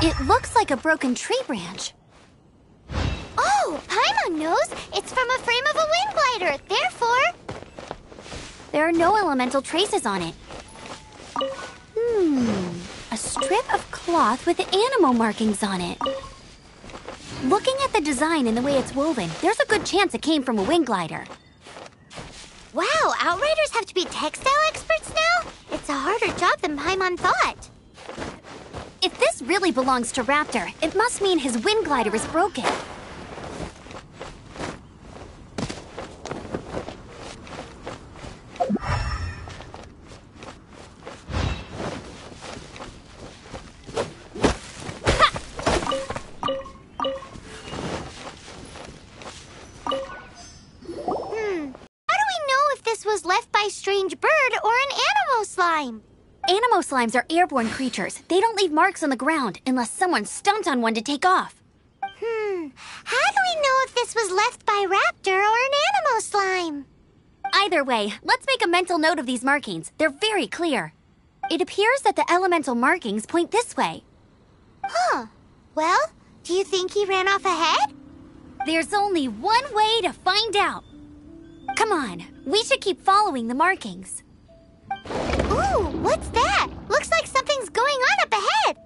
It looks like a broken tree branch. Oh, Paimon knows! It's from a frame of a wind glider, therefore... There are no elemental traces on it. A strip of cloth with animal markings on it. Looking at the design and the way it's woven, there's a good chance it came from a wind glider. Wow, Outriders have to be textile experts now? It's a harder job than Paimon thought. If this really belongs to Raptor, it must mean his wind glider is broken. Strange bird or an animo slime. Animo slimes are airborne creatures. They don't leave marks on the ground unless someone stomped on one to take off. How do we know if this was left by Raptor or an animo slime? Either way, let's make a mental note of these markings. They're very clear. It appears that the elemental markings point this way. Huh. Well, do you think he ran off ahead? There's only one way to find out. Come on, we should keep following the markings. Ooh, what's that? Looks like something's going on up ahead.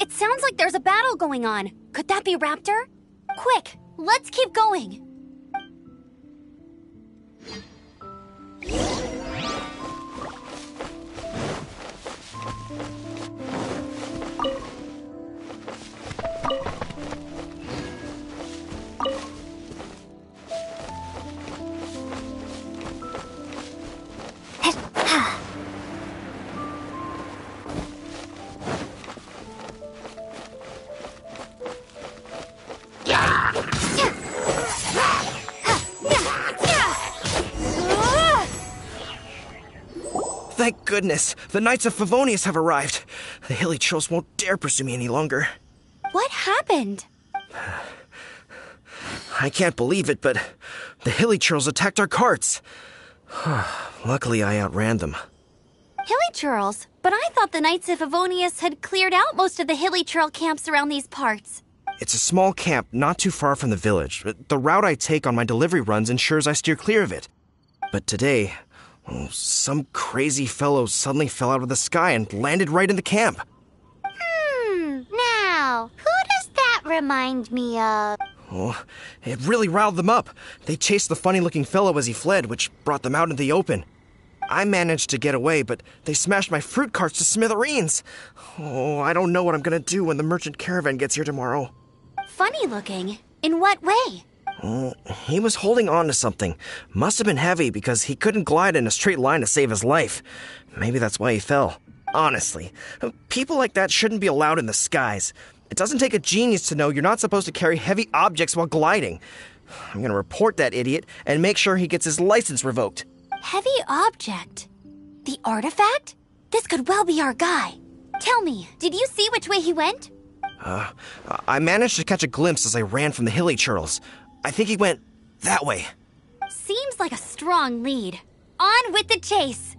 It sounds like there's a battle going on. Could that be Raptor? Quick, let's keep going. Thank goodness, the Knights of Favonius have arrived. The hilly trolls won't dare pursue me any longer. What happened? I can't believe it, but the hilly trolls attacked our carts. Luckily, I outran them. Hilly churls? But I thought the Knights of Favonius had cleared out most of the hilly churl camps around these parts. It's a small camp not too far from the village. The route I take on my delivery runs ensures I steer clear of it. But today, some crazy fellow suddenly fell out of the sky and landed right in the camp. Now, who does that remind me of? Oh, it really riled them up. They chased the funny-looking fellow as he fled, which brought them out in the open. I managed to get away, but they smashed my fruit carts to smithereens. Oh, I don't know what I'm gonna do when the merchant caravan gets here tomorrow. Funny looking? In what way? He was holding on to something. Must have been heavy because he couldn't glide in a straight line to save his life. Maybe that's why he fell. Honestly, people like that shouldn't be allowed in the skies. It doesn't take a genius to know you're not supposed to carry heavy objects while gliding. I'm gonna report that idiot and make sure he gets his license revoked. Heavy object? The artifact? This could well be our guy. Tell me, did you see which way he went? I managed to catch a glimpse as I ran from the hilly churls. I think he went that way. Seems like a strong lead. On with the chase.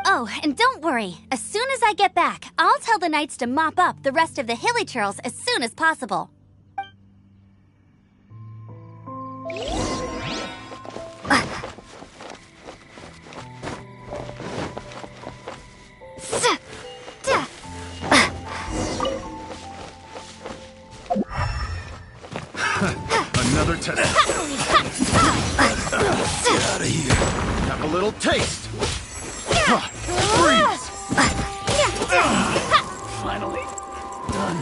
Oh, and don't worry. As soon as I get back, I'll tell the knights to mop up the rest of the hilly churls as soon as possible. Another test. Get out of here. Have a little taste. Freeze. Finally done.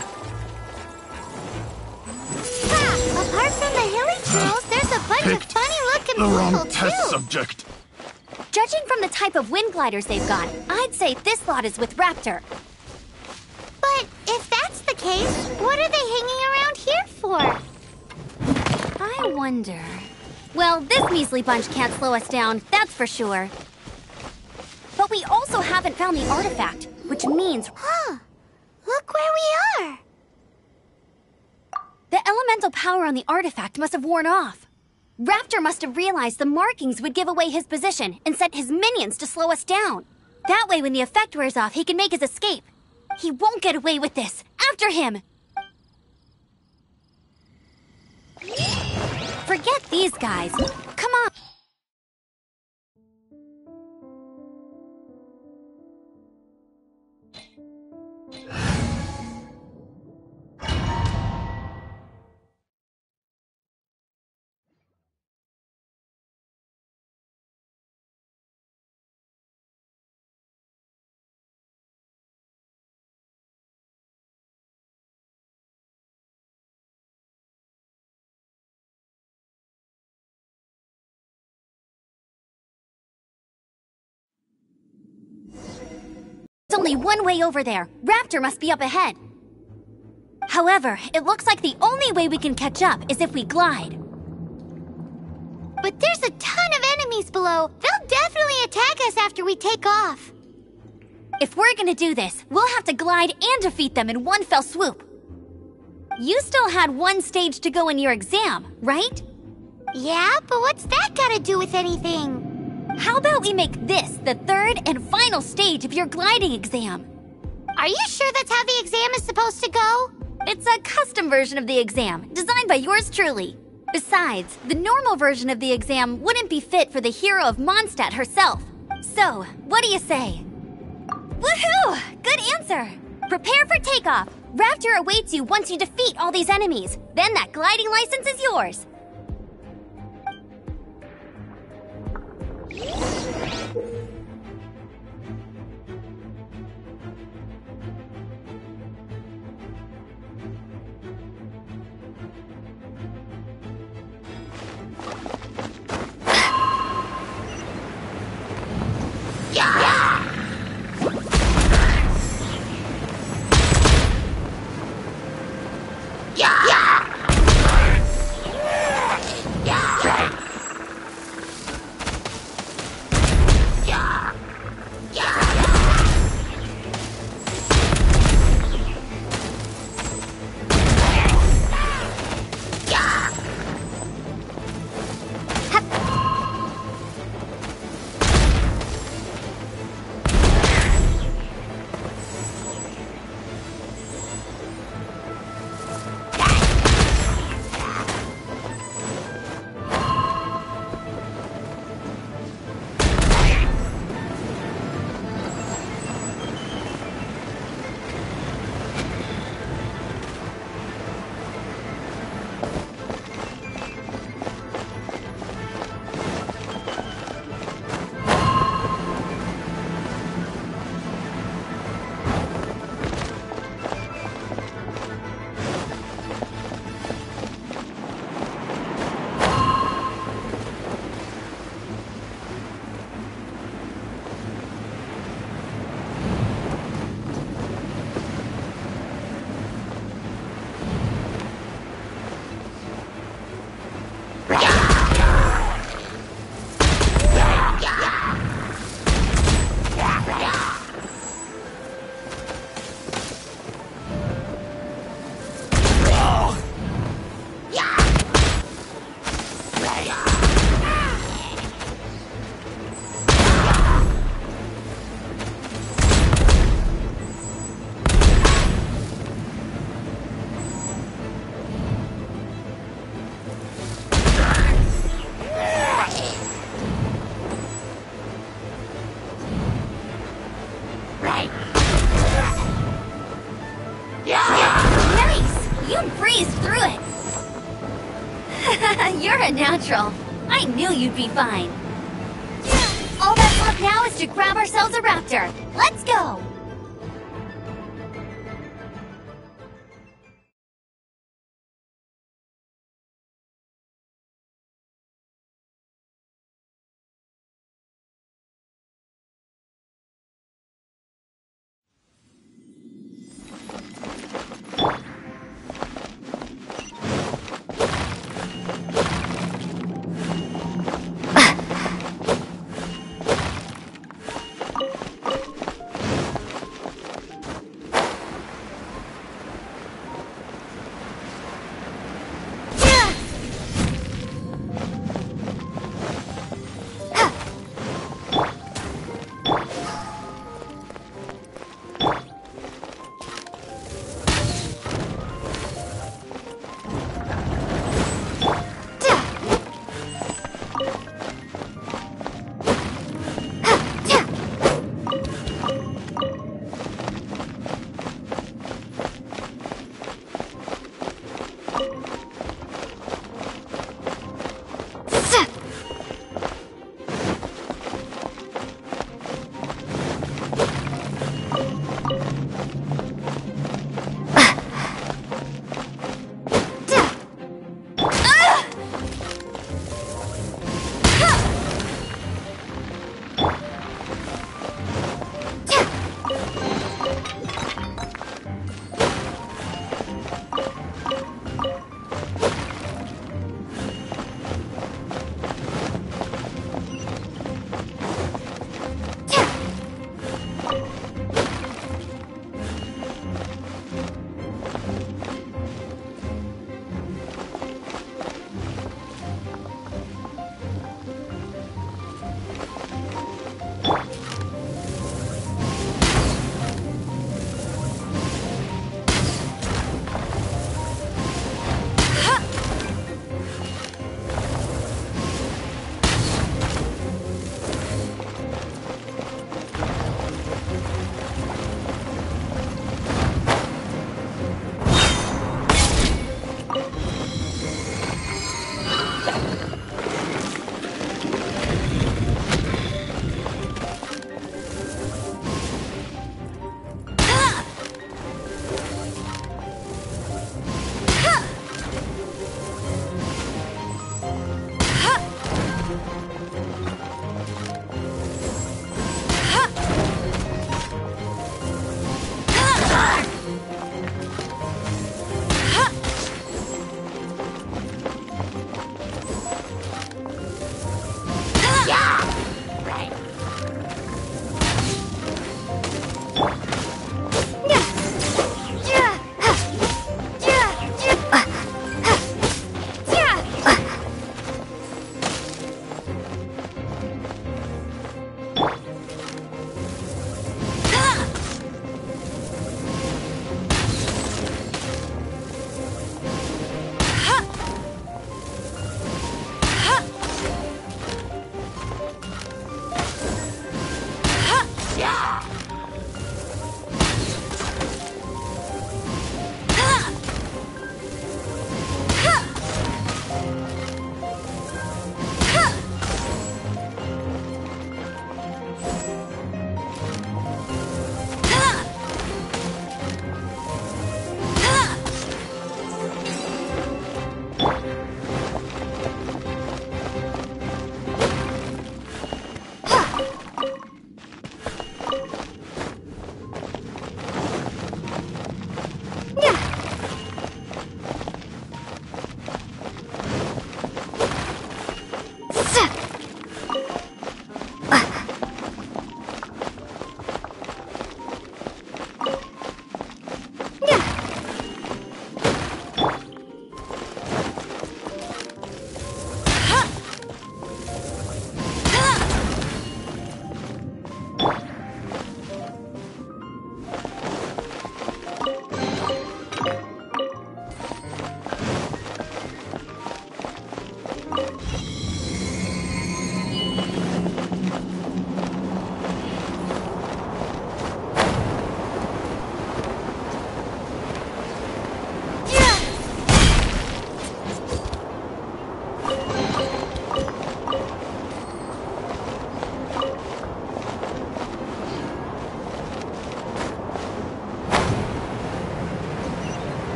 Apart from the hilly trolls, there's a bunch of funny-looking The wrong people, test too. subject. Judging from the type of wind gliders they've got, I'd say this lot is with Raptor. But if that's the case, what are they hanging around here for? I wonder... Well, this measly bunch can't slow us down, that's for sure. But we also haven't found the artifact, which means... Look where we are. The elemental power on the artifact must have worn off. Raptor must have realized the markings would give away his position and sent his minions to slow us down. That way, when the effect wears off, he can make his escape. He won't get away with this. after him! Forget these guys. Come on. There's only one way over there. Raptor must be up ahead. However, it looks like the only way we can catch up is if we glide. But there's a ton of enemies below. They'll definitely attack us after we take off. If we're gonna do this, we'll have to glide and defeat them in one fell swoop. You still had one stage to go in your exam, right? Yeah, but what's that got to do with anything? How about we make this the third and final stage of your gliding exam? Are you sure that's how the exam is supposed to go? It's a custom version of the exam, designed by yours truly. Besides, the normal version of the exam wouldn't be fit for the hero of Mondstadt herself. So, what do you say? Woohoo! Good answer! Prepare for takeoff. Raptor awaits you once you defeat all these enemies. Then that gliding license is yours. You're a natural. I knew you'd be fine. All that's left now is to grab ourselves a raptor. Let's go!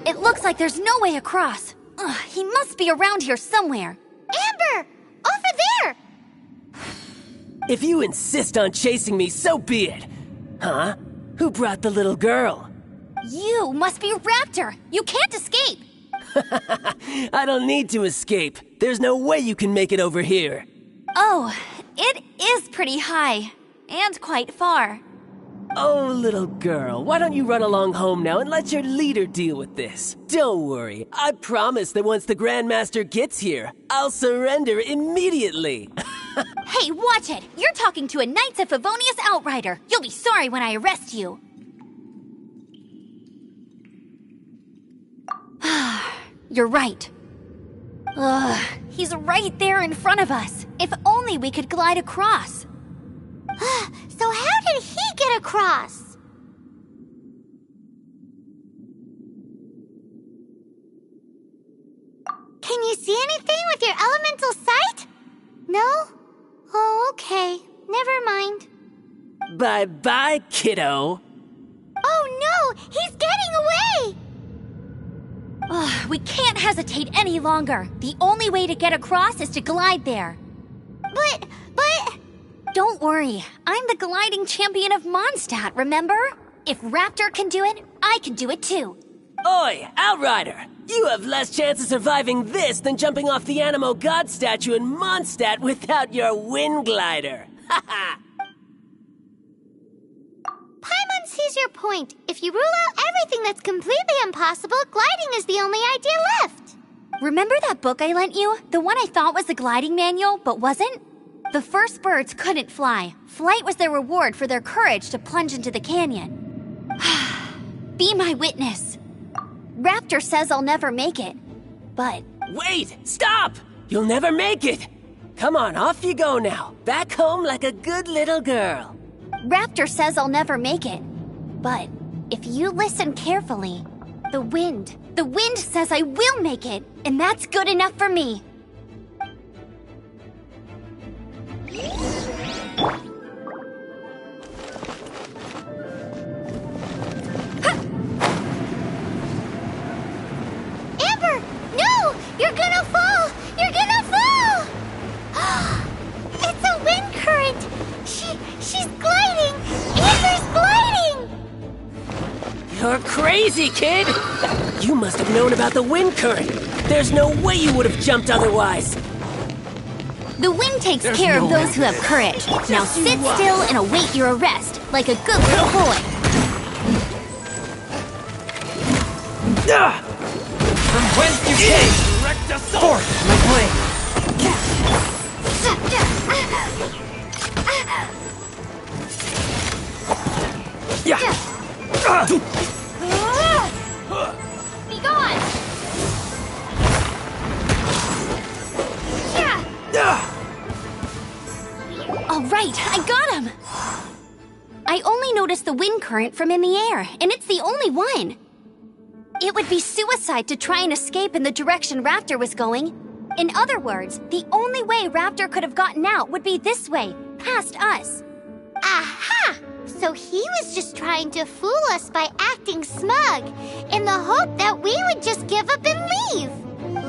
It looks like there's no way across. Ugh, he must be around here somewhere. Amber! Over there! If you insist on chasing me, so be it. Huh? Who brought the little girl? You must be Raptor. You can't escape. I don't need to escape. There's no way you can make it over here. Oh, it is pretty high. And quite far. Oh, little girl, why don't you run along home now and let your leader deal with this? Don't worry, I promise that once the Grandmaster gets here, I'll surrender immediately. Hey, watch it! You're talking to a Knights of Favonius outrider. You'll be sorry when I arrest you. You're right. Ugh, he's right there in front of us. If only we could glide across. So how did he get across? Can you see anything with your elemental sight? No? Oh, okay. Never mind. Bye-bye, kiddo. Oh no! He's getting away! Ugh, we can't hesitate any longer. The only way to get across is to glide there. But... Don't worry, I'm the gliding champion of Mondstadt, remember? If Raptor can do it, I can do it too. Oi, Outrider! You have less chance of surviving this than jumping off the Animo God statue in Mondstadt without your wind glider. Ha ha! Paimon sees your point. If you rule out everything that's completely impossible, gliding is the only idea left. Remember that book I lent you? The one I thought was the gliding manual, but wasn't? The first birds couldn't fly. Flight was their reward for their courage to plunge into the canyon. Be my witness. Raptor says I'll never make it, but... Wait! Stop! You'll never make it! Come on, off you go now. Back home like a good little girl. Raptor says I'll never make it, but if you listen carefully, the wind says I will make it, and that's good enough for me. Amber! No! You're gonna fall! You're gonna fall! It's a wind current! She's gliding! Amber's gliding! You're crazy, kid! You must have known about the wind current. There's no way you would have jumped otherwise. The wind takes care of those who have courage. Now sit still and await your arrest, like a good little boy. From whence you came, direct assault! Forth, my blade! Be gone! All right, I got him! I only noticed the wind current from in the air, and it's the only one. It would be suicide to try and escape in the direction Raptor was going. In other words, the only way Raptor could have gotten out would be this way, past us. Aha! So he was just trying to fool us by acting smug, in the hope that we would just give up and leave.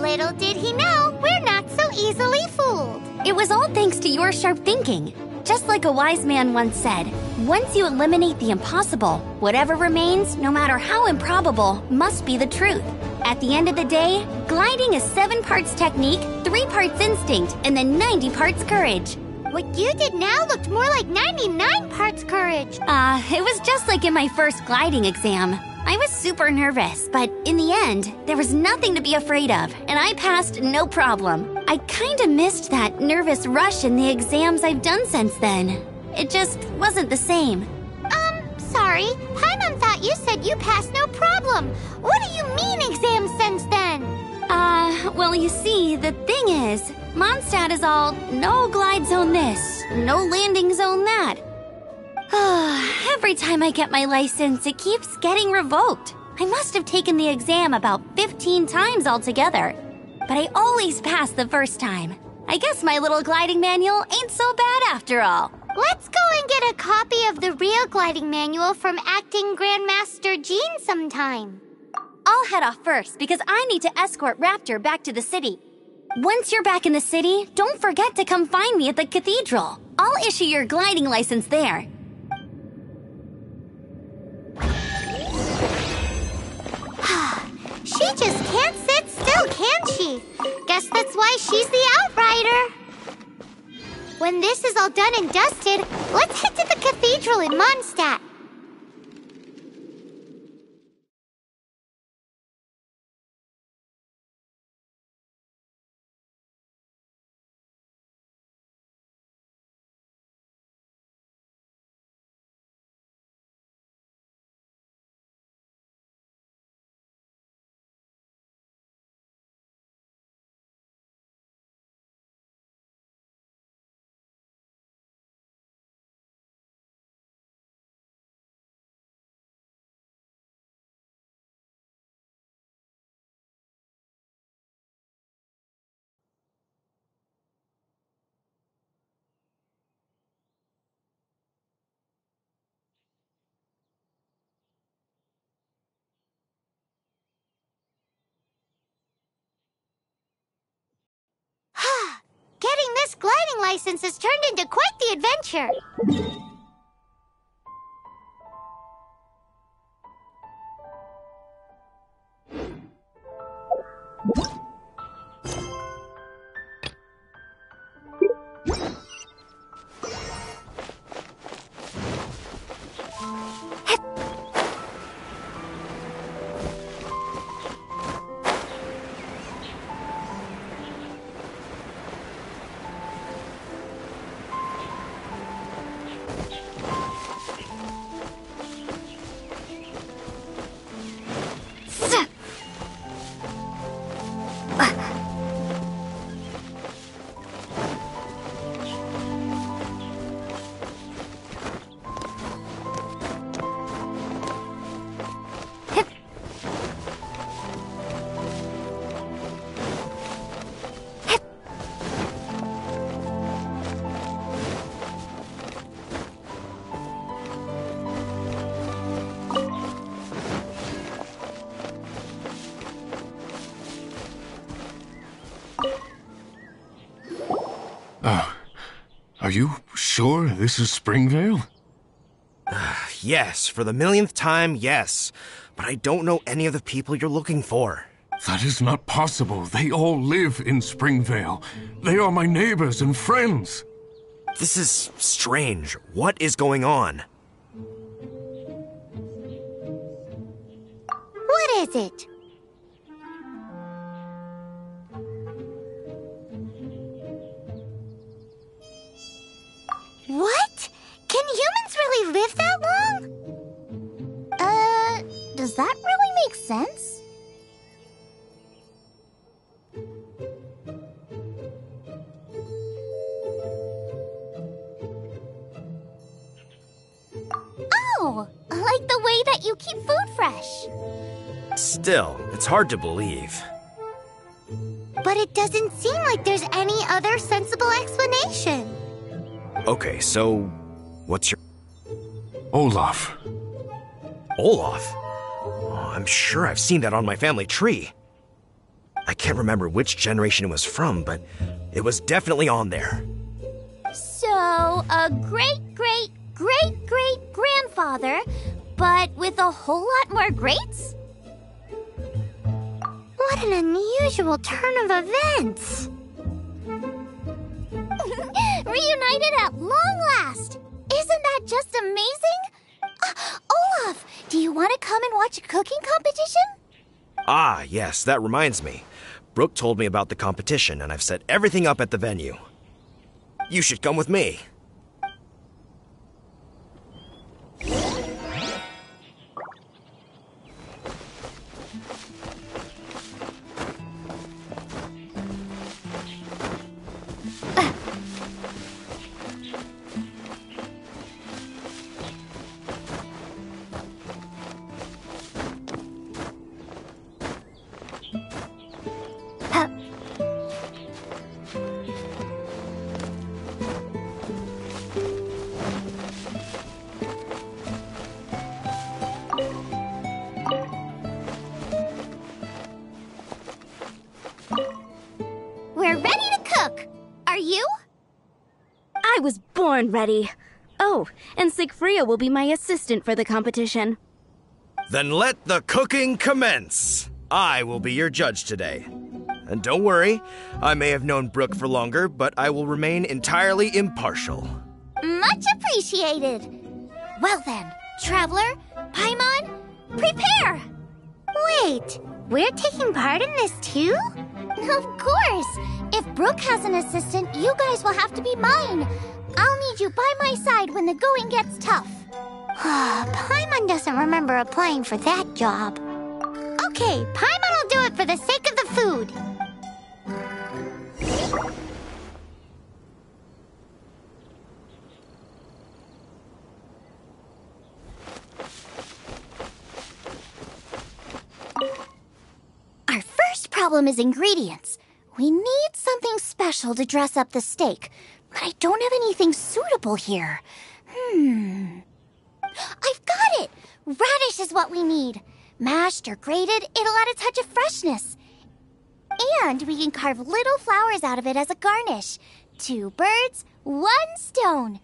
Little did he know, we're not so easily fooled. It was all thanks to your sharp thinking. Just like a wise man once said, once you eliminate the impossible, whatever remains, no matter how improbable, must be the truth. At the end of the day, gliding is 7 parts technique, 3 parts instinct, and then 90 parts courage. What you did now looked more like 99 parts courage. It was just like in my first gliding exam. I was super nervous, but in the end, there was nothing to be afraid of, and I passed no problem. I kinda missed that nervous rush in the exams I've done since then. It just wasn't the same. Sorry. Paimon thought you said you passed no problem. What do you mean exams since then? Well, you see, the thing is, Mondstadt is all no glide zone this, no landing zone that. Every time I get my license, it keeps getting revoked. I must have taken the exam about 15 times altogether. But I always pass the first time. I guess my little gliding manual ain't so bad after all. Let's go and get a copy of the real gliding manual from Acting Grandmaster Jean sometime. I'll I'll head off first because I need to escort Raptor back to the city. Once you're back in the city, don't forget to come find me at the cathedral. I'll issue your gliding license there. She just can't sit still, can she? Guess that's why she's the Outrider. When this is all done and dusted, let's head to the cathedral in Mondstadt. Getting this gliding license has turned into quite the adventure. Are you sure this is Springvale? Yes, for the millionth time, yes. But I don't know any of the people you're looking for. That is not possible. They all live in Springvale. They are my neighbors and friends. This is strange. What is going on? What is it? What? Can humans really live that long? Does that really make sense? Oh, like the way that you keep food fresh. Still, it's hard to believe. But it doesn't seem like there's any other sensible explanation. Okay, so what's your... Olaf. Olaf? Oh, I'm sure I've seen that on my family tree. I can't remember which generation it was from, but it was definitely on there. So, a great-great-great-great-grandfather, but with a whole lot more greats? What an unusual turn of events! Reunited at long last! Isn't that just amazing? Olaf, do you want to come and watch a cooking competition? Ah, yes, that reminds me. Brooke told me about the competition, and I've set everything up at the venue. You should come with me. corn ready. Oh, and Sigfria will be my assistant for the competition. Then let the cooking commence. I will be your judge today. And don't worry, I may have known Brooke for longer, but I will remain entirely impartial. Much appreciated. Well then, Traveler, Paimon, prepare! Wait, we're taking part in this too? Of course! If Brooke has an assistant, you guys will have to be mine. I'll need you by my side when the going gets tough. Paimon doesn't remember applying for that job. Okay, Paimon will do it for the sake of the food. Our first problem is ingredients. We need something special to dress up the steak, but I don't have anything suitable here. I've got it! Radish is what we need. Mashed or grated, it'll add a touch of freshness. And we can carve little flowers out of it as a garnish. 2 birds, 1 stone.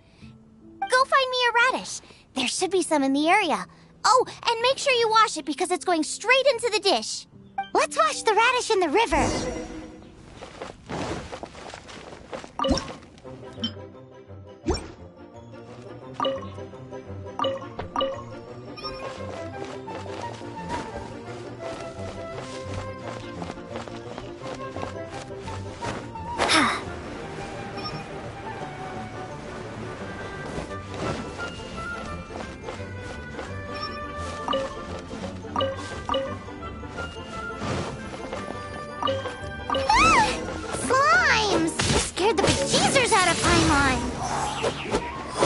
Go find me a radish. There should be some in the area. Oh, and make sure you wash it because it's going straight into the dish. Let's wash the radish in the river.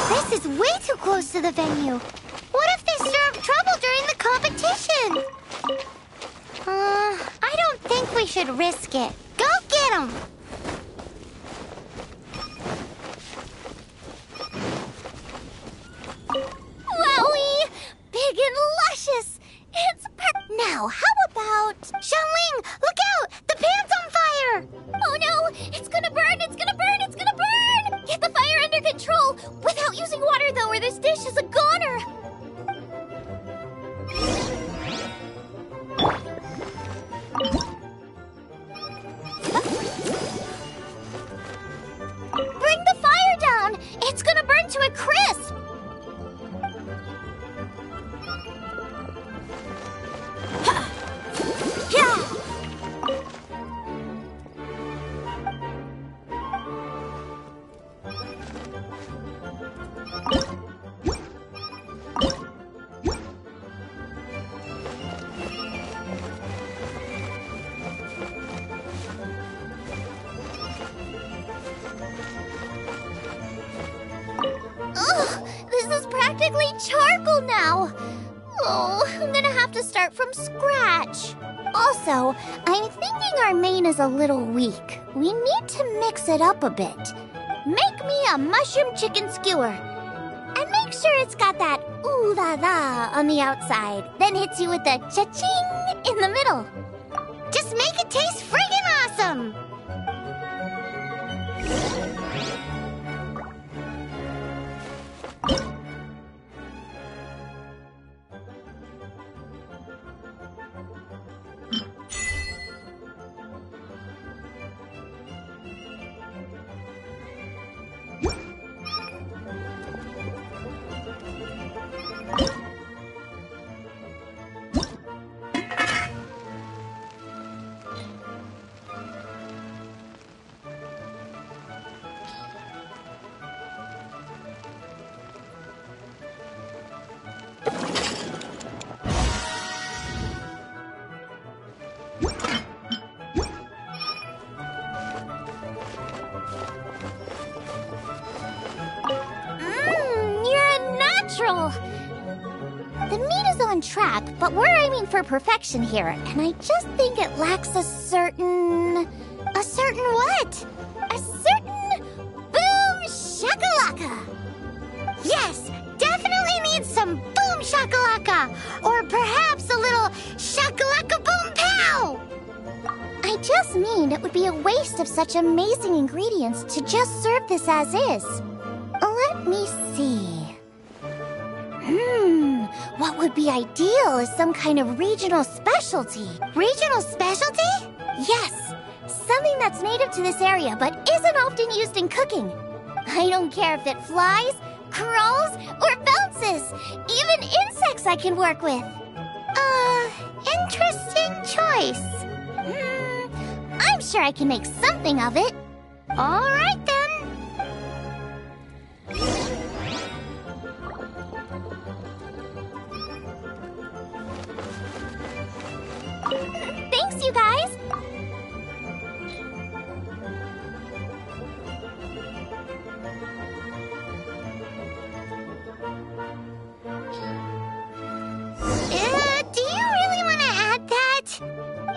This is way too close to the venue. What if they stir up trouble during the competition? I don't think we should risk it. Go get them! Wowie! Big and luscious! It's Now, how about... Xiangling, look out! The pan's on fire! Oh no! It's gonna burn! It's gonna burn! It's gonna burn! Get the fire under control! Without using water, though, or this dish is a goner! Bring the fire down! It's gonna burn to a crisp! This is practically charcoal now. Oh, I'm gonna have to start from scratch. Also, I'm thinking our main is a little weak. We need to mix it up a bit. Make me a mushroom chicken skewer. And make sure it's got that ooh la la on the outside, then hits you with the cha-ching in the middle. Just make it taste friggin' awesome! The meat is on track, but we're aiming for perfection here, and I just think it lacks a certain what? A certain boom shakalaka! Yes, definitely needs some boom shakalaka, or perhaps a little shakalaka boom pow! I just mean it would be a waste of such amazing ingredients to just serve this as is. Let Let me see. What would be ideal is some kind of regional specialty. Regional specialty? Yes. Something that's native to this area but isn't often used in cooking. I don't care if it flies, crawls, or bounces. Even insects I can work with. Interesting choice. I'm sure I can make something of it. All right then. Thanks, you guys. Do you really want to add that?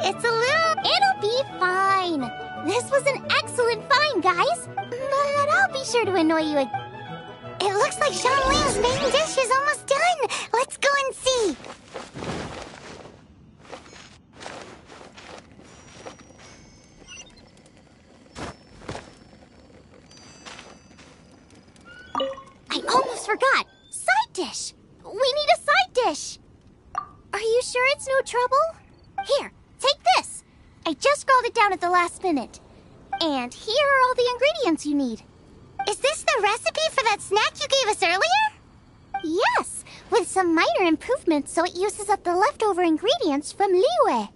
It's a little... It'll be fine. This was an excellent find, guys. But I'll be sure to annoy you again. It looks like Sean Ling's main dish is almost done. Let's go and see. I almost forgot. Side dish. We need a side dish. Are you sure it's no trouble? Here, take this. I just scrawled it down at the last minute. And here are all the ingredients you need. Is this the recipe for that snack you gave us earlier? Yes, with some minor improvements so it uses up the leftover ingredients from Liyue.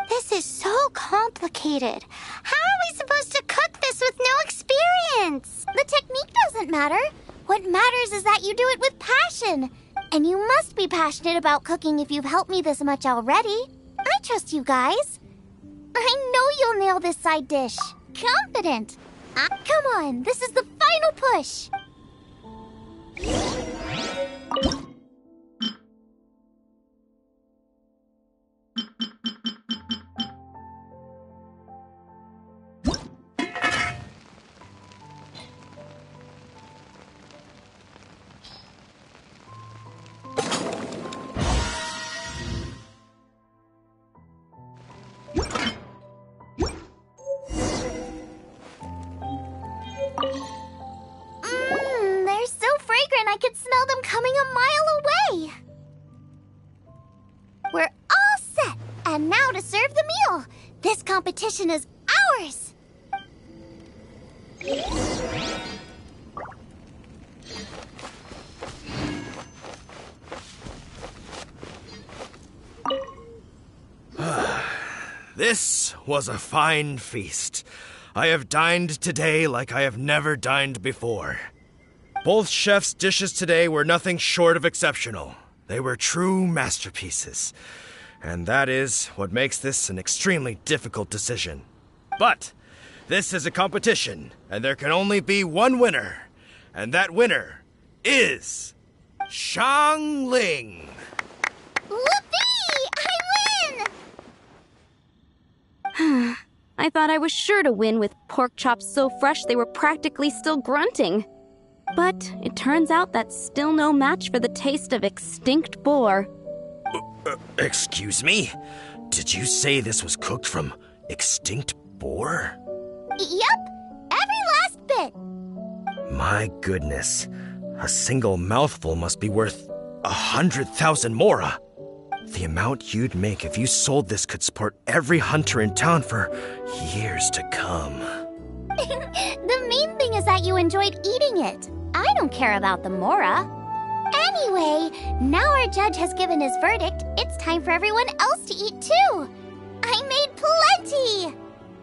This is so complicated. How are we supposed to cook this with no experience? The technique doesn't matter. What matters is that you do it with passion. And you must be passionate about cooking if you've helped me this much already. I trust you guys. I know you'll nail this side dish. Confident. Come on, this is the final push. They're so fragrant I could smell them coming a mile away. We're all set, and now to serve the meal. This competition is ours. This was a fine feast. I have dined today like I have never dined before. Both chefs' dishes today were nothing short of exceptional. They were true masterpieces. And that is what makes this an extremely difficult decision. But this is a competition, and there can only be one winner. And that winner is Shang Ling. Whoopee! I win! I thought I was sure to win with pork chops so fresh they were practically still grunting. But it turns out that's still no match for the taste of extinct boar. Excuse me? Did you say this was cooked from extinct boar? Yep, every last bit. My goodness. A single mouthful must be worth 100,000 mora. The amount you'd make if you sold this could support every hunter in town for years to come. The main thing is that you enjoyed eating it. I don't care about the mora. Anyway, now our judge has given his verdict. It's time for everyone else to eat too. I made plenty.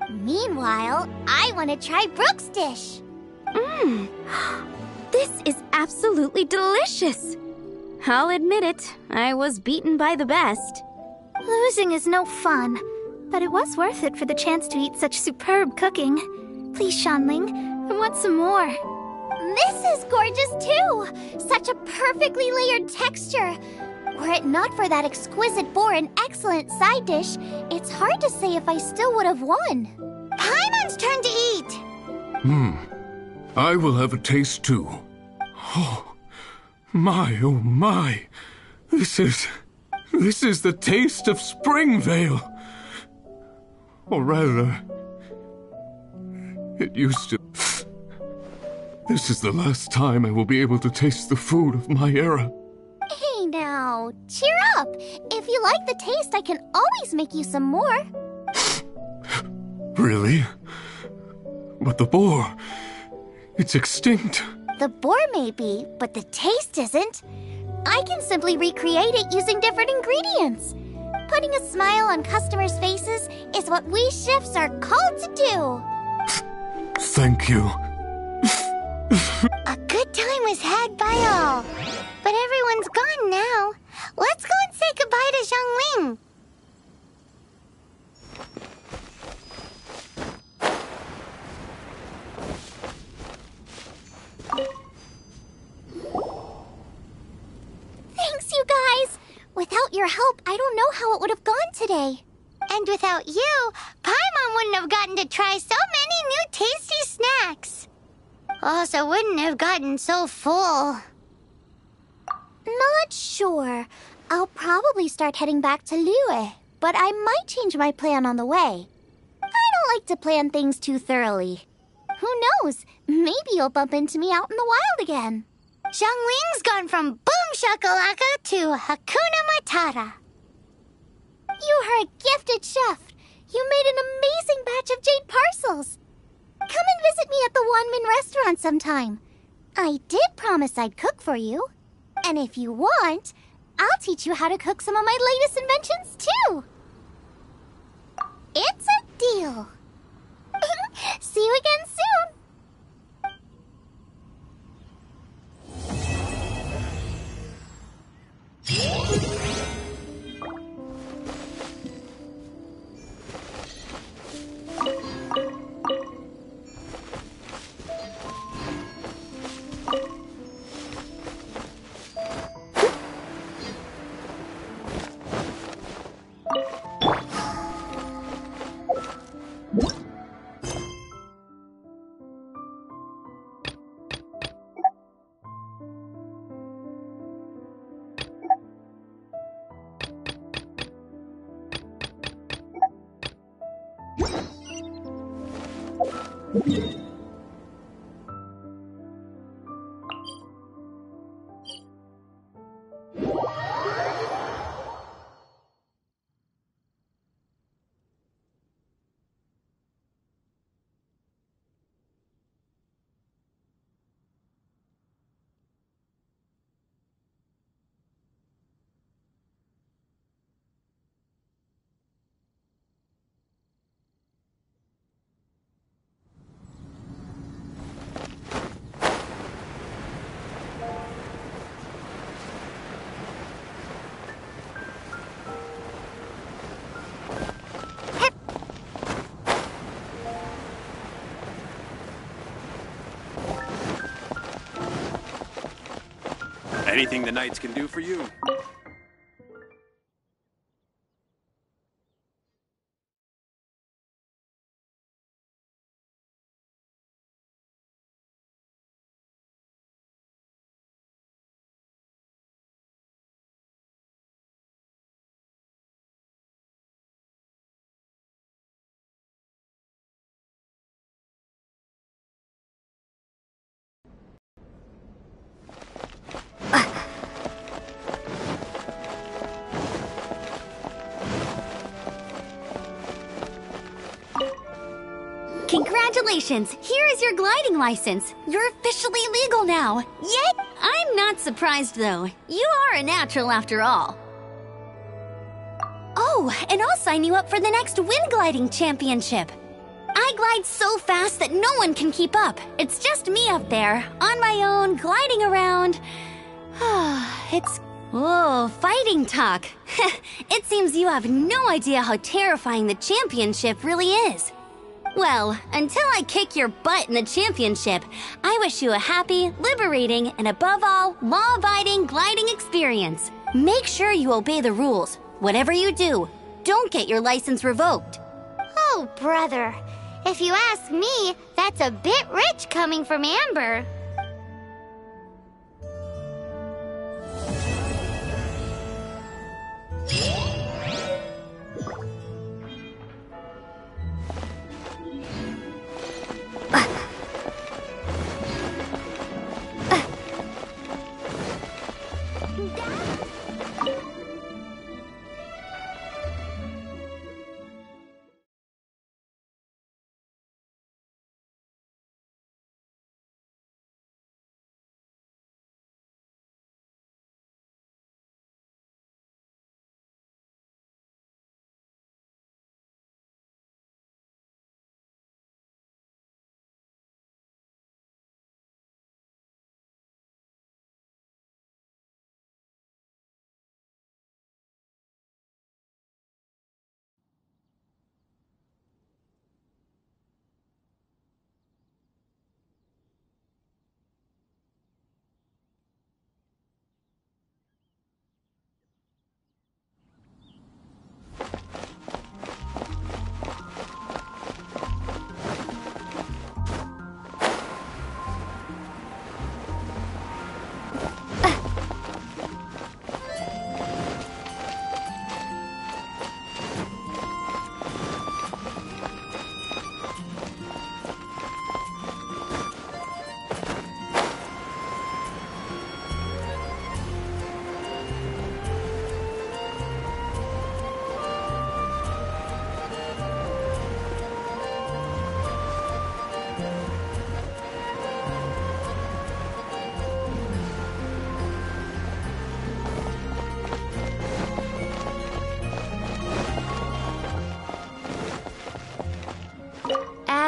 Meanwhile, I want to try Brooke's dish. This is absolutely delicious. I'll admit it, I was beaten by the best. Losing is no fun, but it was worth it for the chance to eat such superb cooking. Please, Shanling, I want some more. This is gorgeous too! Such a perfectly layered texture. Were it not for that exquisite boar and excellent side dish, it's hard to say if I still would have won. Paimon's turn to eat! I will have a taste too. Oh my. This is the taste of Springvale. Or rather, it used to. This is the last time I will be able to taste the food of my era. Hey now, cheer up. If you like the taste, I can always make you some more. Really? But the boar, it's extinct. The boar may be, but the taste isn't. I can simply recreate it using different ingredients. Putting a smile on customers' faces is what we chefs are called to do. Thank you. A good time was had by all. But everyone's gone now. Let's go and say goodbye to Xiangling. Thanks, you guys. Without your help, I don't know how it would have gone today. And without you, Paimon wouldn't have gotten to try so many new tasty snacks. Also wouldn't have gotten so full. Not sure. I'll probably start heading back to Liyue, but I might change my plan on the way. I don't like to plan things too thoroughly. Who knows? Maybe you'll bump into me out in the wild again. Xiangling's gone from boom shakalaka to Hakuna Matata. You are a gifted chef. You made an amazing batch of jade parcels. Come and visit me at the Wanmin restaurant sometime. I did promise I'd cook for you. And if you want, I'll teach you how to cook some of my latest inventions too. It's a deal. See you again soon. Anything the knights can do for you? Congratulations! Here is your gliding license. You're officially legal now. Yay! I'm not surprised, though. You are a natural after all. Oh, and I'll sign you up for the next wind gliding championship. I glide so fast that no one can keep up. It's just me up there, on my own, gliding around. Oh, fighting talk. It seems you have no idea how terrifying the championship really is. Well, until I kick your butt in the championship, I wish you a happy, liberating, and above all, law-abiding gliding experience. Make sure you obey the rules. Whatever you do, don't get your license revoked. Oh, brother. If you ask me, that's a bit rich coming from Amber.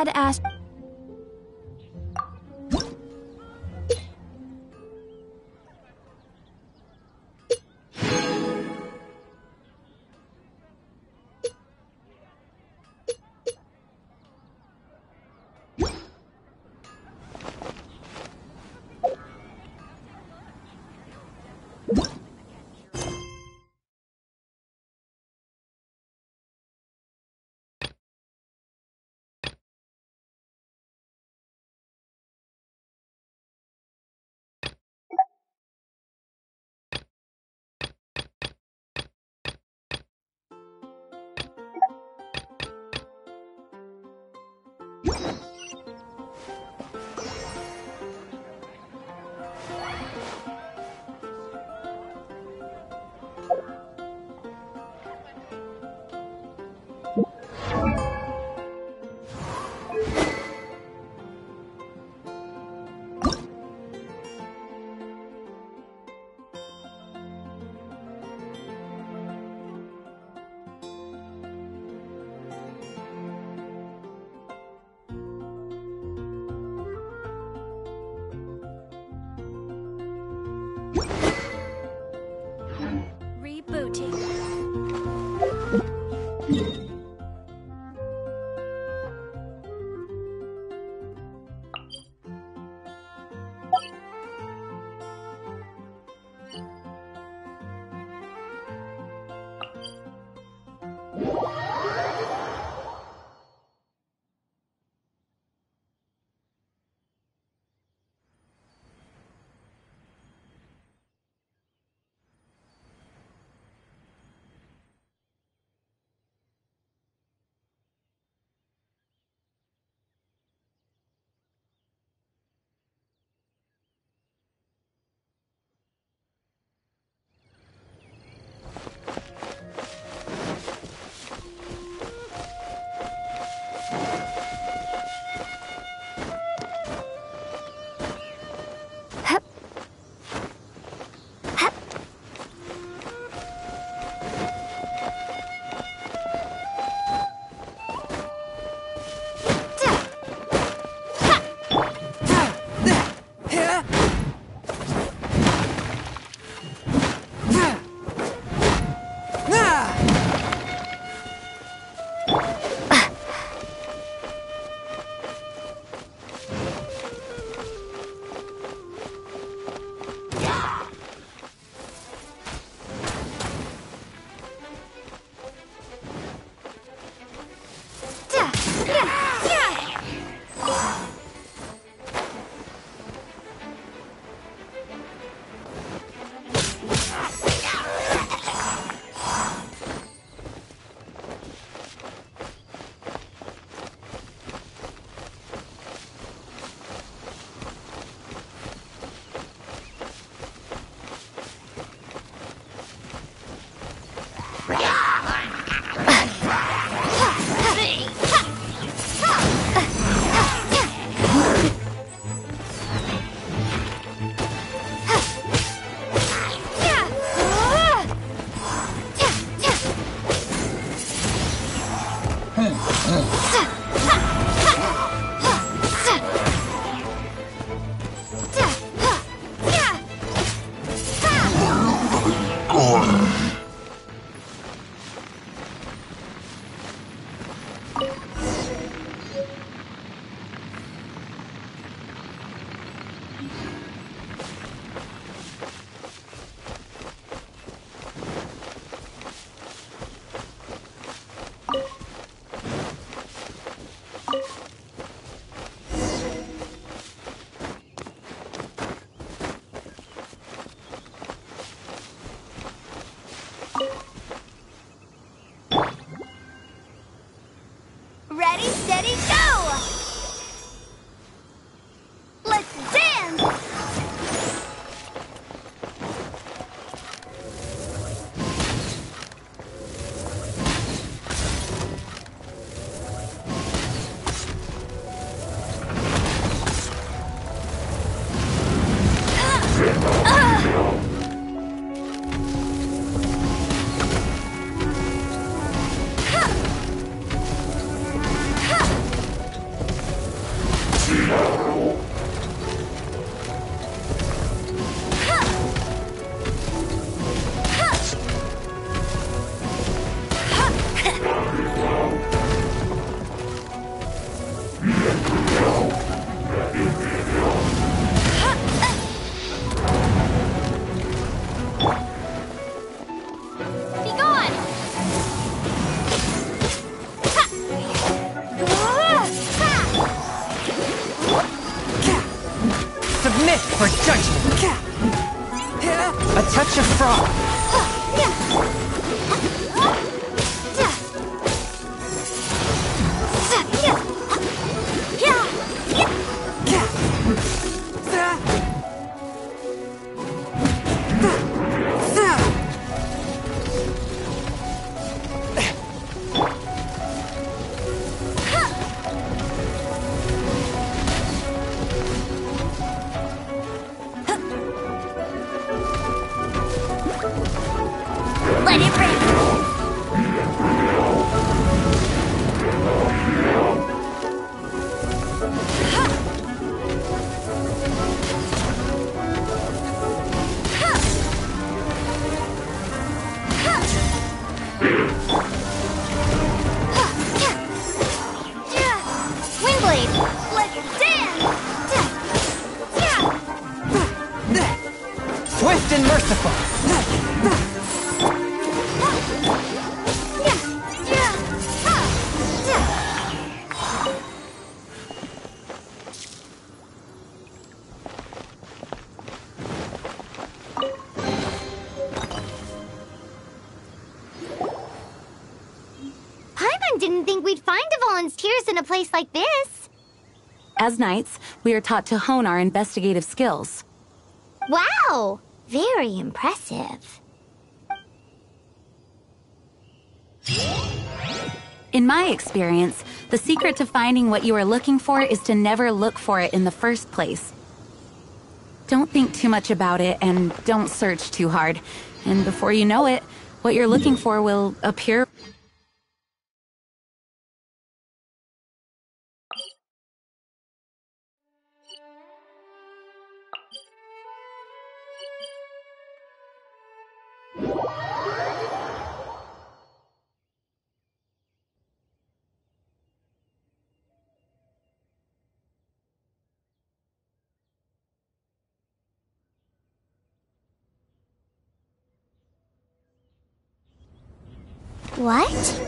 had asked... Rebooting. Ready, steady, go! Let's dance! Fit for judgment. A touch of froth. Let it rip! Windblade, let's dance! Swift and merciful. Paimon didn't think we'd find volunteers in a place like this. As knights, we are taught to hone our investigative skills. Wow! Very impressive. In my experience, the secret to finding what you are looking for is to never look for it in the first place. Don't think too much about it and don't search too hard. And before you know it, what you're looking for will appear. What?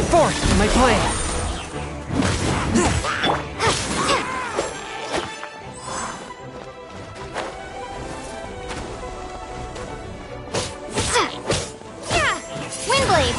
Fourth, my blade. Windblade.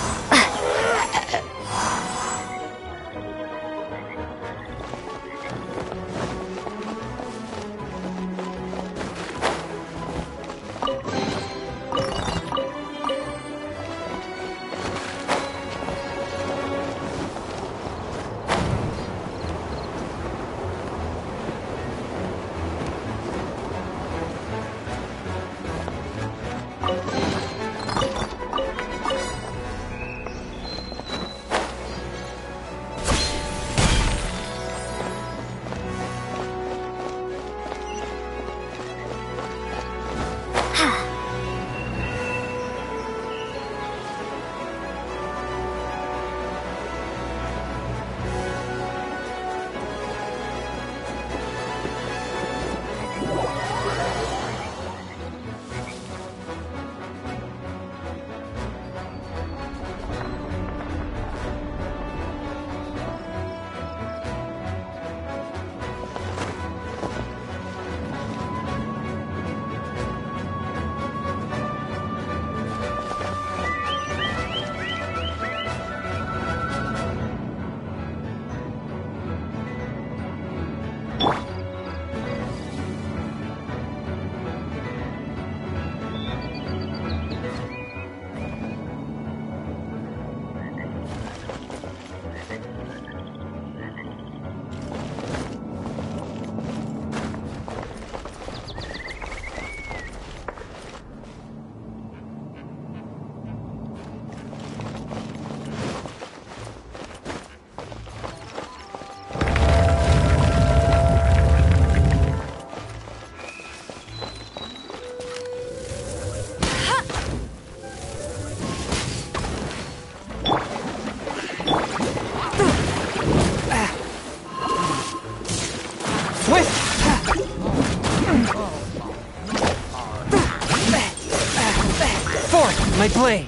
My blade.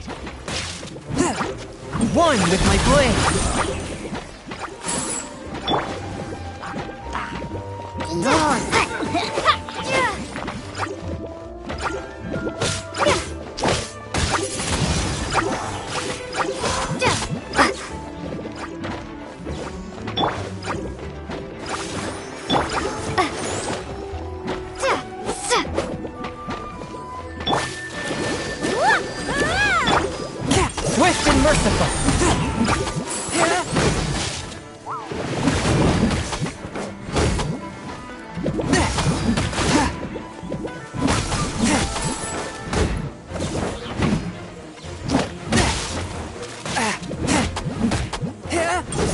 One with my blade. Swift and merciful.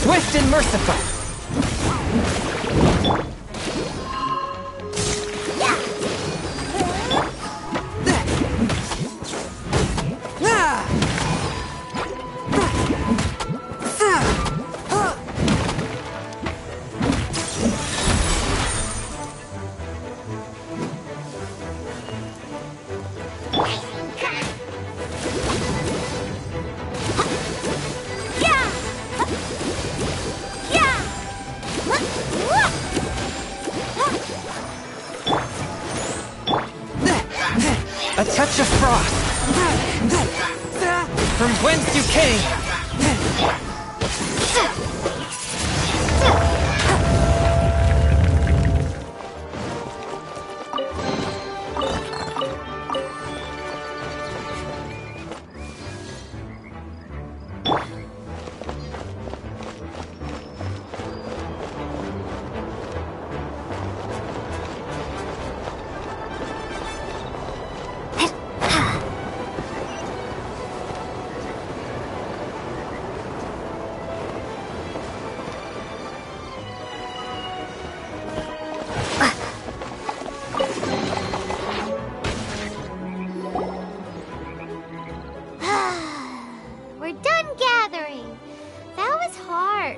Swift and merciful. A touch of frost. From whence you came. We're done gathering. That was hard.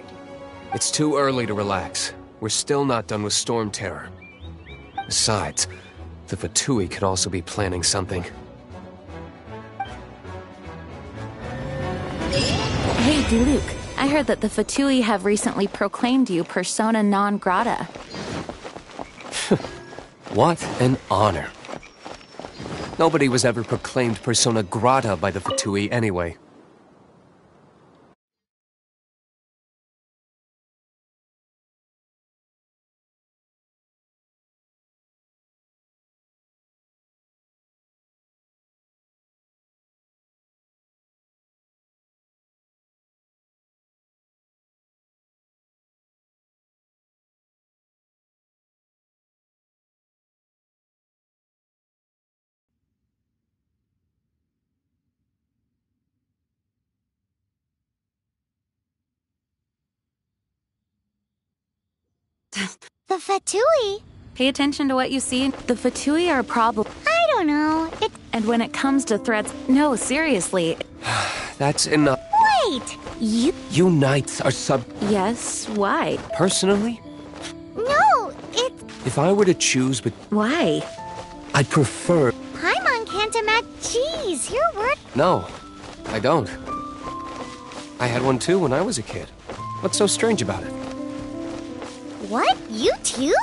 It's too early to relax. We're still not done with Storm Terror. Besides, the Fatui could also be planning something. Hey, Diluc, I heard that the Fatui have recently proclaimed you persona non grata. What an honor. Nobody was ever proclaimed persona grata by the Fatui anyway. The Fatui? Pay attention to what you see. The Fatui are a problem. I don't know. And when it comes to threats, no, seriously. That's enough. Wait! You knights are Yes, why? Personally? No, If I were to choose, but Why? I'd prefer... Paimon can't imagine. Jeez, your word. No, I don't. I had one too when I was a kid. What's so strange about it? What? You too?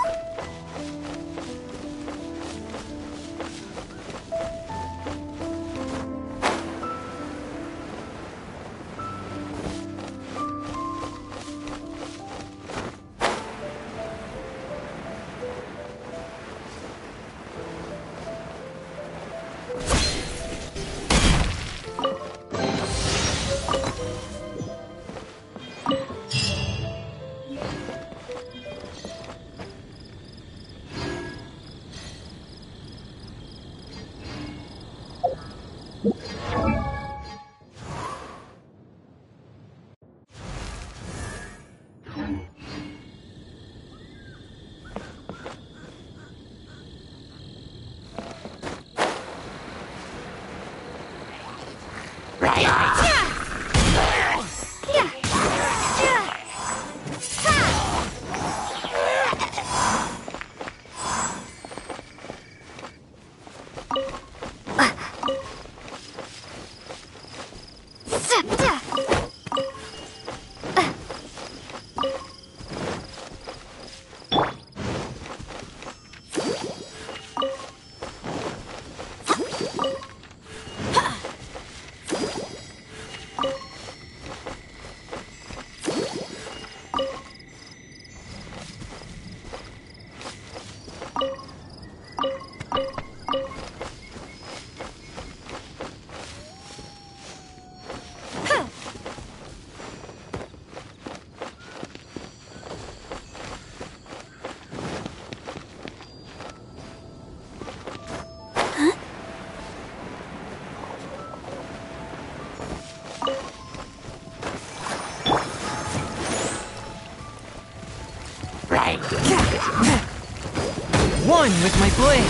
One with my blade.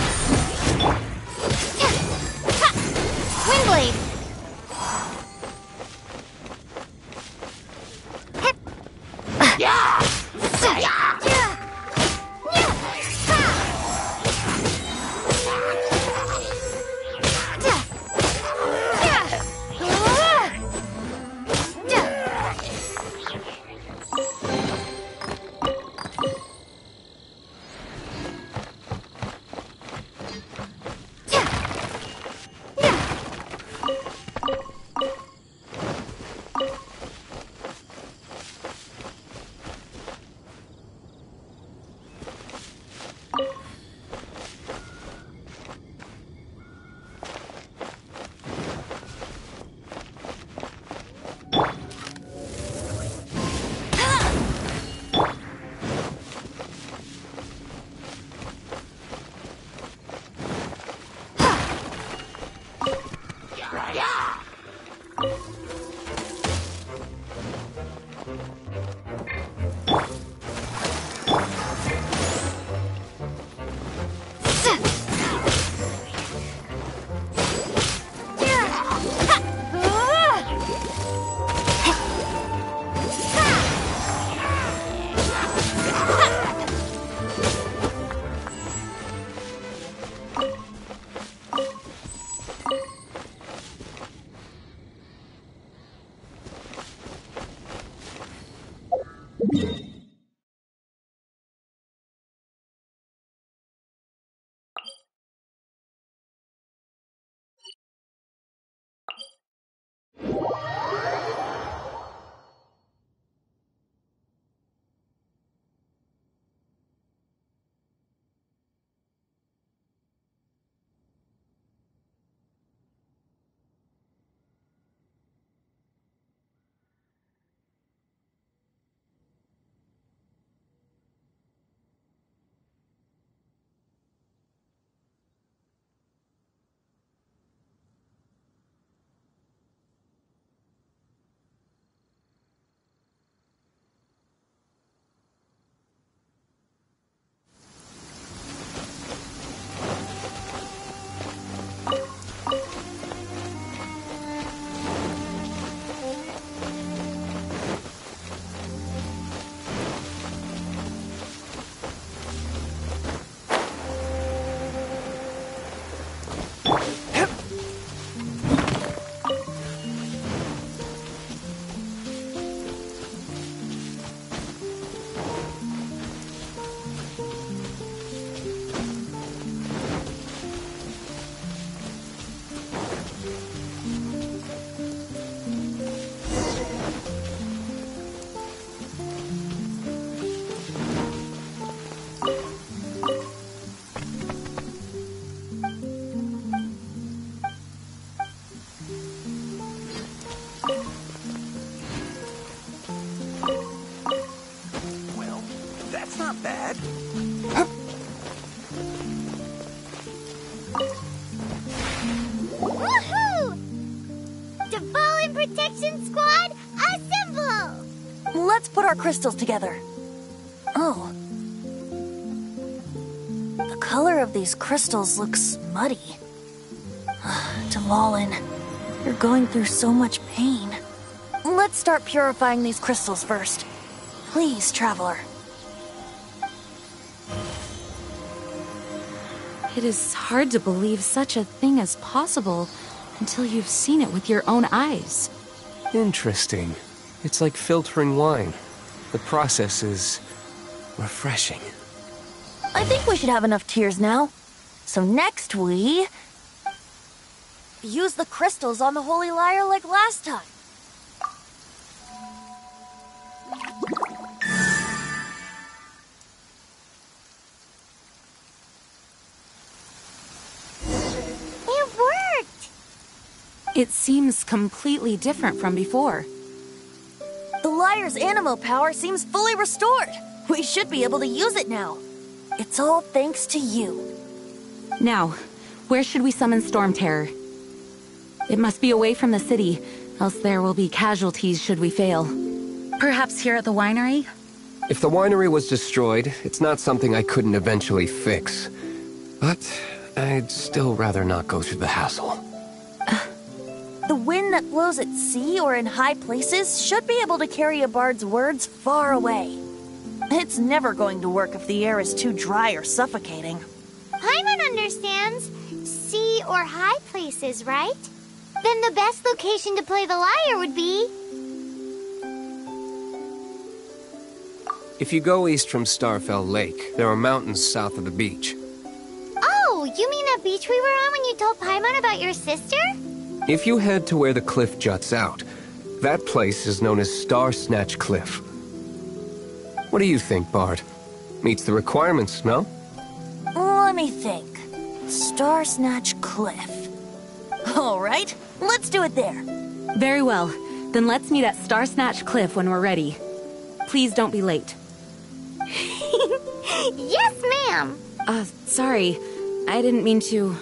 Windblade. Let's put our crystals together. Oh. The color of these crystals looks muddy. Devalin, you're going through so much pain. Let's start purifying these crystals first. Please, Traveler. It is hard to believe such a thing is possible until you've seen it with your own eyes. Interesting. It's like filtering wine. The process is refreshing. I think we should have enough tears now. So next we use the crystals on the Holy Lyre like last time. It worked! It seems completely different from before. The Lyre's animal power seems fully restored. We should be able to use it now. It's all thanks to you. Now, where should we summon Storm Terror? It must be away from the city, else there will be casualties should we fail. Perhaps here at the winery? If the winery was destroyed, it's not something I couldn't eventually fix. But I'd still rather not go through the hassle. The wind that blows at sea or in high places should be able to carry a bard's words far away. It's never going to work if the air is too dry or suffocating. Paimon understands sea or high places, right? Then the best location to play the lyre would be... If you go east from Starfell Lake, there are mountains south of the beach. Oh, you mean that beach we were on when you told Paimon about your sister? If you head to where the cliff juts out, that place is known as Star Snatch Cliff. What do you think, Bard? Meets the requirements, no? Let me think. Star Snatch Cliff. All right, let's do it there. Very well. Then let's meet at Star Snatch Cliff when we're ready. Please don't be late. Yes, ma'am! Sorry. I didn't mean to...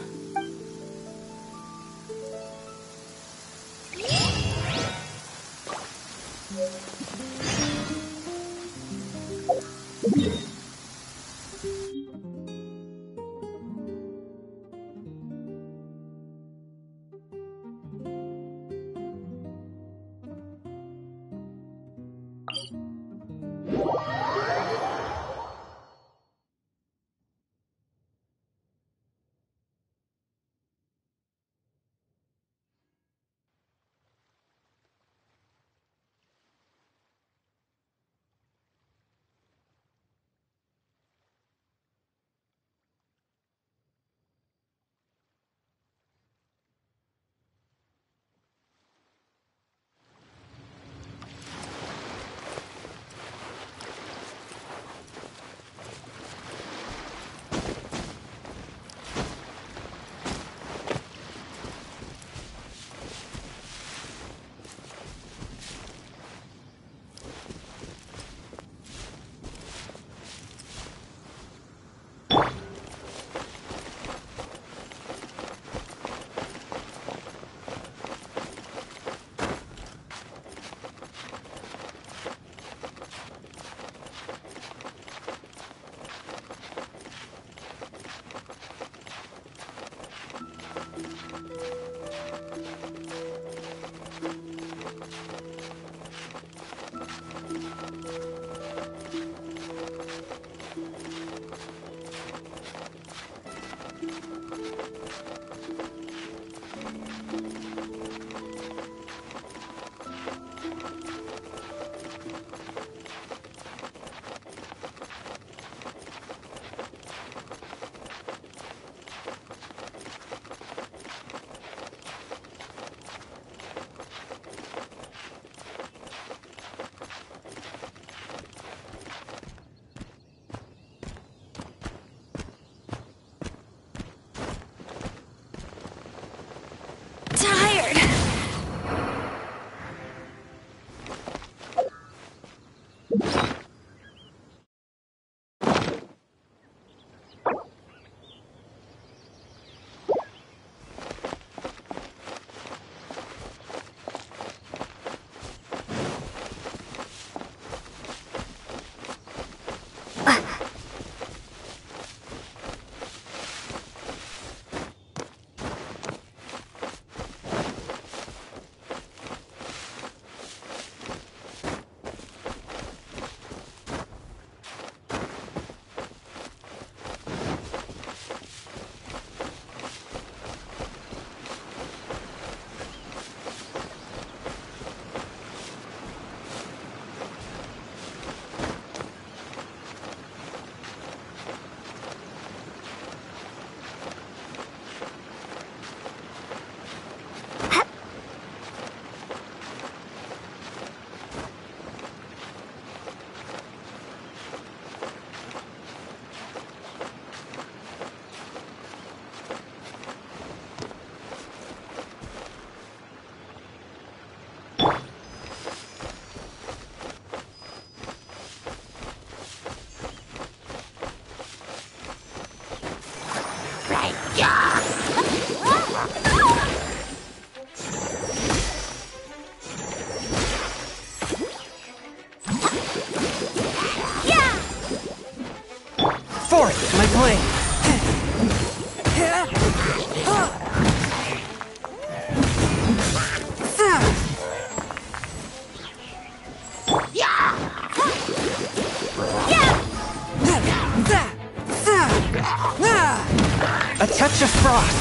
A touch of frost.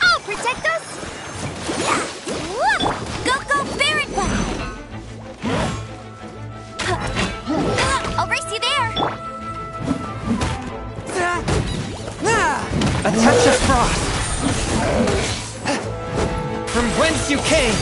I'll protect us! Go, go, Baron Ball! I'll race you there! A touch of frost. From whence you came.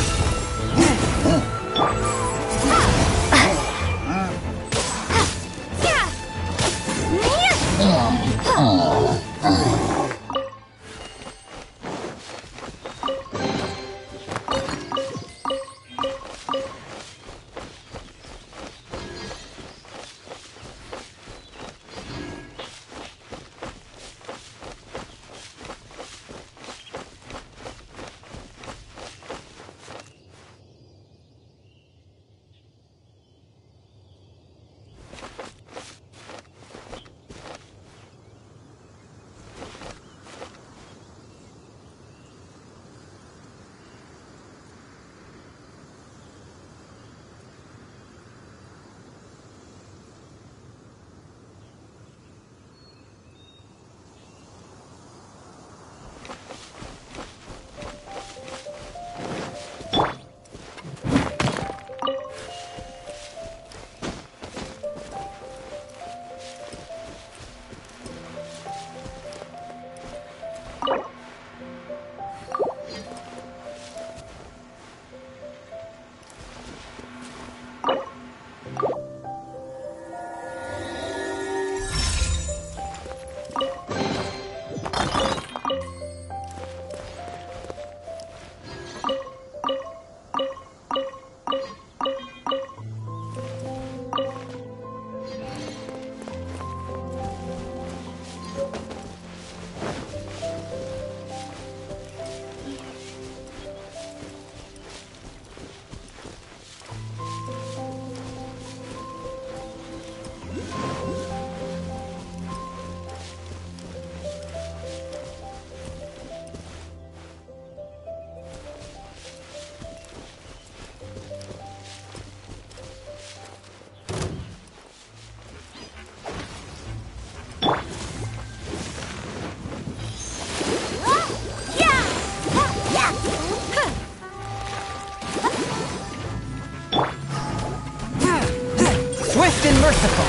Swift and merciful.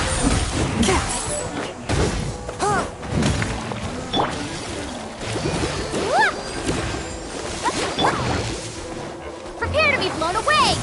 Prepare to be blown away!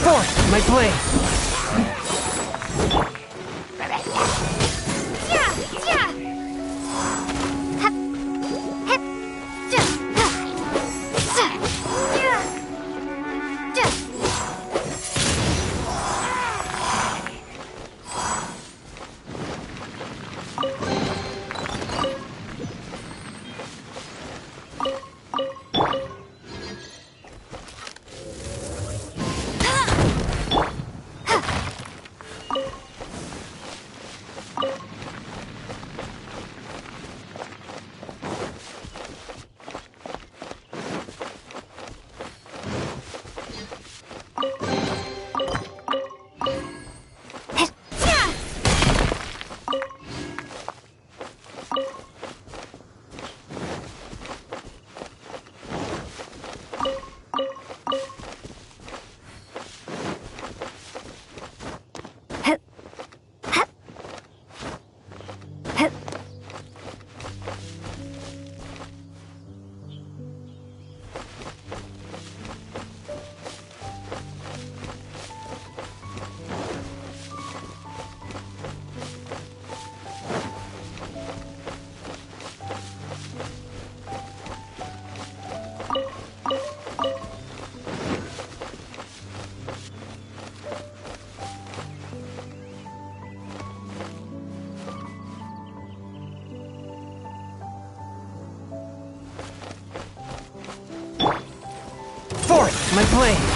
Force my blade. Before my blade.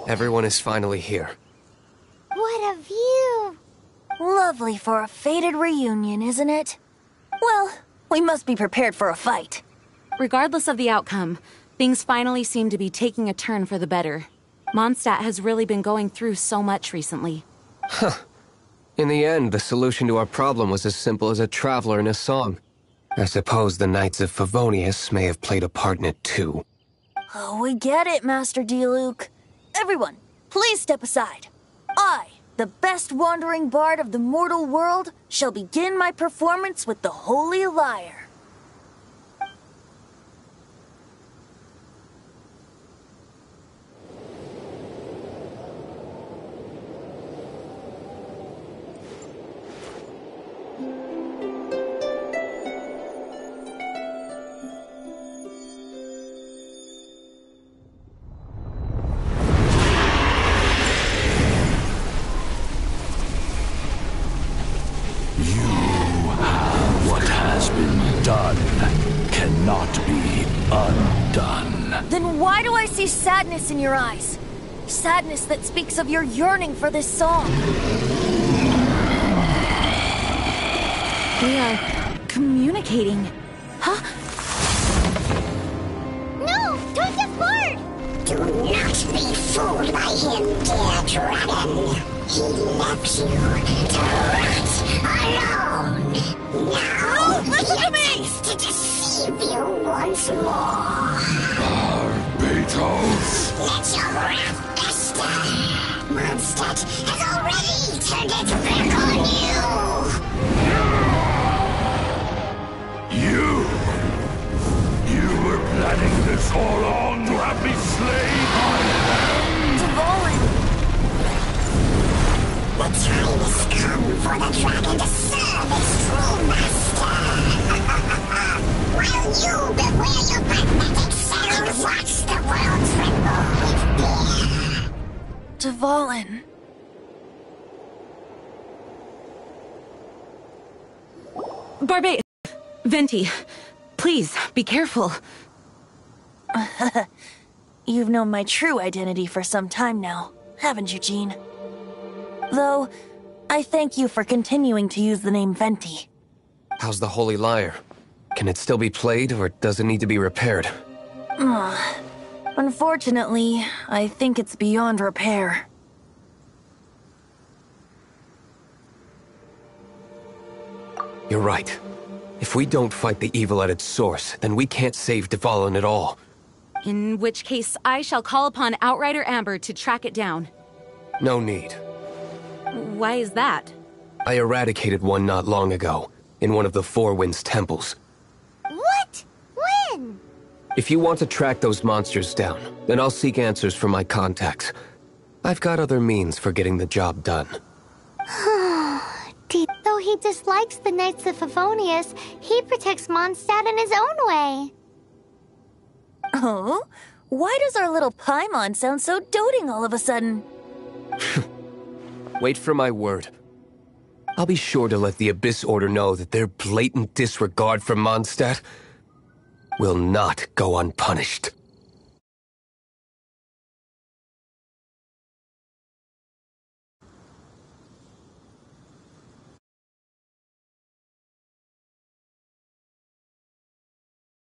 Everyone is finally here. What a view! Lovely for a fated reunion, isn't it? Well, we must be prepared for a fight. Regardless of the outcome, things finally seem to be taking a turn for the better. Mondstadt has really been going through so much recently. In the end, the solution to our problem was as simple as a traveler in a song. I suppose the Knights of Favonius may have played a part in it too. Oh, we get it, Master D-Luke. Everyone, please step aside. I, the best wandering bard of the mortal world, shall begin my performance with the Holy Lyre. Then why do I see sadness in your eyes? Sadness that speaks of your yearning for this song. We are communicating. Huh? No! Don't get bored! Do not be fooled by him, dear dragon. He left you to rot alone. Now he attempts to deceive you once more. Barbatos! Let your wrath fester. Mondstadt has already turned its back on you. You were planning this all along to have me slain by them. Dvorin! The time has come for the dragon to serve its true master. While you beware your pathetic selves, watch the world tremble with fear. Dvorin. Venti, please, be careful. You've known my true identity for some time now, haven't you, Jean? Though, I thank you for continuing to use the name Venti. How's the Holy Lyre? Can it still be played, or does it need to be repaired? Unfortunately, I think it's beyond repair. You're right. If we don't fight the evil at its source, then we can't save Dvalin at all. In which case, I shall call upon Outrider Amber to track it down. No need. Why is that? I eradicated one not long ago, in one of the Four Winds temples. What? When? If you want to track those monsters down, then I'll seek answers from my contacts. I've got other means for getting the job done. Though he dislikes the Knights of Favonius, he protects Mondstadt in his own way. Oh? Why does our little Paimon sound so doting all of a sudden? Wait for my word. I'll be sure to let the Abyss Order know that their blatant disregard for Mondstadt will not go unpunished.